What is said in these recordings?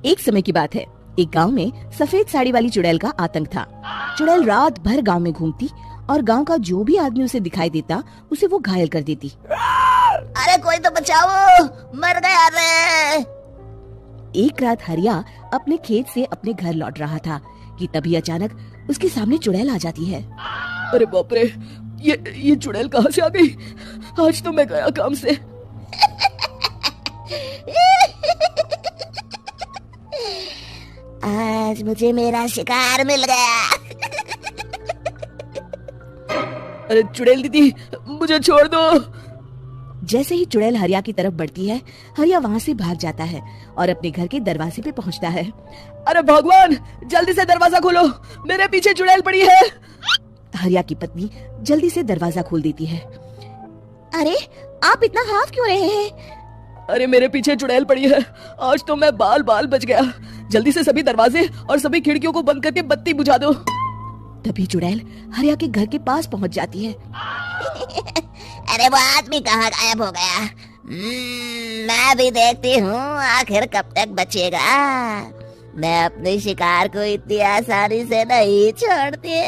एक समय की बात है, एक गांव में सफेद साड़ी वाली चुड़ैल का आतंक था। चुड़ैल रात भर गांव में घूमती और गांव का जो भी आदमी उसे दिखाई देता उसे वो घायल कर देती। अरे कोई तो बचाओ, मर गया रे। एक रात हरिया अपने खेत से अपने घर लौट रहा था कि तभी अचानक उसके सामने चुड़ैल आ जाती है। अरे बाप रे, ये चुड़ैल कहाँ से आ गई? आज तो मैं गया काम से। आज मुझे मेरा शिकार मिल गया। अरे चुड़ैल दीदी, मुझे छोड़ दो। जैसे ही चुड़ैल हरिया की तरफ बढ़ती है, हरिया वहाँ से भाग जाता है और अपने घर के दरवाजे पे पहुँचता है। अरे भगवान, जल्दी से दरवाजा खोलो, मेरे पीछे चुड़ैल पड़ी है। हरिया की पत्नी जल्दी से दरवाजा खोल देती है। अरे आप इतना हाफ क्यों रहे हैं? अरे मेरे पीछे चुड़ैल पड़ी है, आज तो मैं बाल बाल बच गया। जल्दी से सभी दरवाजे और सभी खिड़कियों को बंद करके बत्ती बुझा दो। तभी चुड़ैल हरिया के घर के पास पहुंच जाती है। अरे वो आदमी कहाँ गायब हो गया? मैं भी देखती हूँ आखिर कब तक बचेगा। मैं अपने शिकार को इतनी आसानी से नहीं छोड़ती।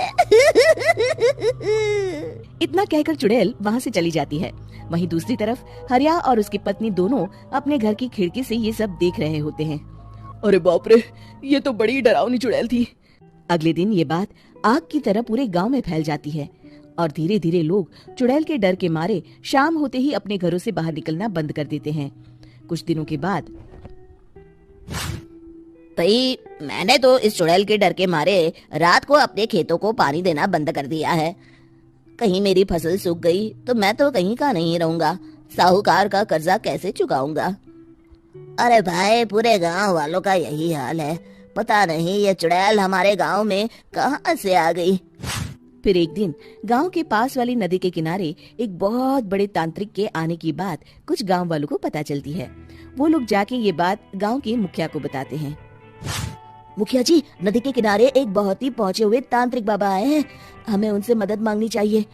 इतना कहकर चुड़ैल वहाँ से चली जाती है। वहीं दूसरी तरफ हरिया और उसकी पत्नी दोनों अपने घर की खिड़की से ये सब देख रहे होते हैं। अरे बाप रे, ये तो बड़ी डरावनी चुड़ैल थी। अगले दिन ये बात आग की तरह पूरे गांव में फैल जाती है और धीरे धीरे लोग चुड़ैल के डर के मारे शाम होते ही अपने घरों से बाहर निकलना बंद कर देते हैं। कुछ दिनों के बाद भाई, मैंने तो इस चुड़ैल के डर के मारे रात को अपने खेतों को पानी देना बंद कर दिया है। कहीं मेरी फसल सूख गई तो मैं तो कहीं का नहीं रहूंगा। साहूकार का कर्जा कैसे चुकाऊंगा? अरे भाई, पूरे गांव वालों का यही हाल है। पता नहीं ये चुड़ैल हमारे गांव में कहां से आ गई। फिर एक दिन गांव के पास वाली नदी के किनारे एक बहुत बड़े तांत्रिक के आने की बात कुछ गांव वालों को पता चलती है। वो लोग जाके ये बात गांव के मुखिया को बताते हैं। मुखिया जी, नदी के किनारे एक बहुत ही पहुंचे हुए तांत्रिक बाबा आए हैं। हमें उनसे मदद मांगनी चाहिए।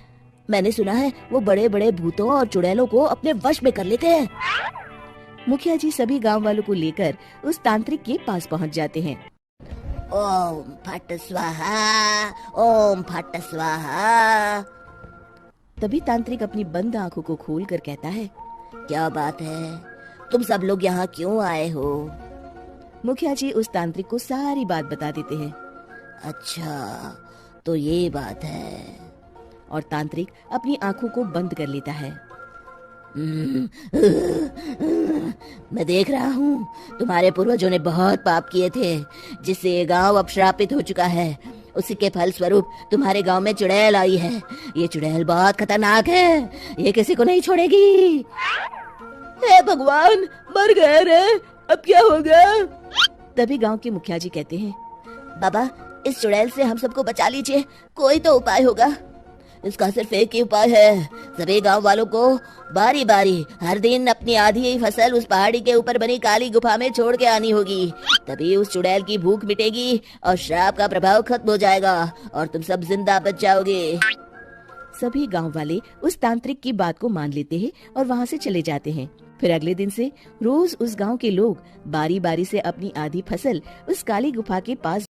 मैंने सुना है वो बड़े बड़े भूतों और चुड़ैलों को अपने वश में कर लेते हैं। मुखिया जी सभी गांव वालों को लेकर उस तांत्रिक के पास पहुंच जाते हैं। ओम फट स्वाहा, ओम फट स्वाहा। तभी तांत्रिक अपनी बंद आंखों को खोलकर कहता है, क्या बात है? तुम सब लोग यहाँ क्यों आए हो? मुखिया जी उस तांत्रिक को सारी बात बता देते हैं। अच्छा, तो ये बात है। और तांत्रिक अपनी आंखों को बंद कर लेता है। मैं देख रहा हूँ तुम्हारे पूर्वजों ने बहुत पाप किए थे, जिससे ये गांव अब श्रापित हो चुका है। उसी के फल स्वरूप तुम्हारे गांव में चुड़ैल आई है। ये चुड़ैल बहुत खतरनाक है, ये किसी को नहीं छोड़ेगी। हे भगवान, मर गए रे, अब क्या होगा? तभी गांव के मुखिया जी कहते हैं, बाबा, इस चुड़ैल से हम सबको बचा लीजिए। कोई तो उपाय होगा। इसका सिर्फ एक ही उपाय है। सभी गांव वालों को बारी बारी हर दिन अपनी आधी फसल उस पहाड़ी के ऊपर बनी काली गुफा में छोड़ के आनी होगी। तभी उस चुड़ैल की भूख मिटेगी और श्राप का प्रभाव खत्म हो जाएगा और तुम सब जिंदा बच जाओगे। सभी गांव वाले उस तांत्रिक की बात को मान लेते हैं और वहां से चले जाते हैं। फिर अगले दिन से रोज उस गांव के लोग बारी बारी से अपनी आधी फसल उस काली गुफा के पास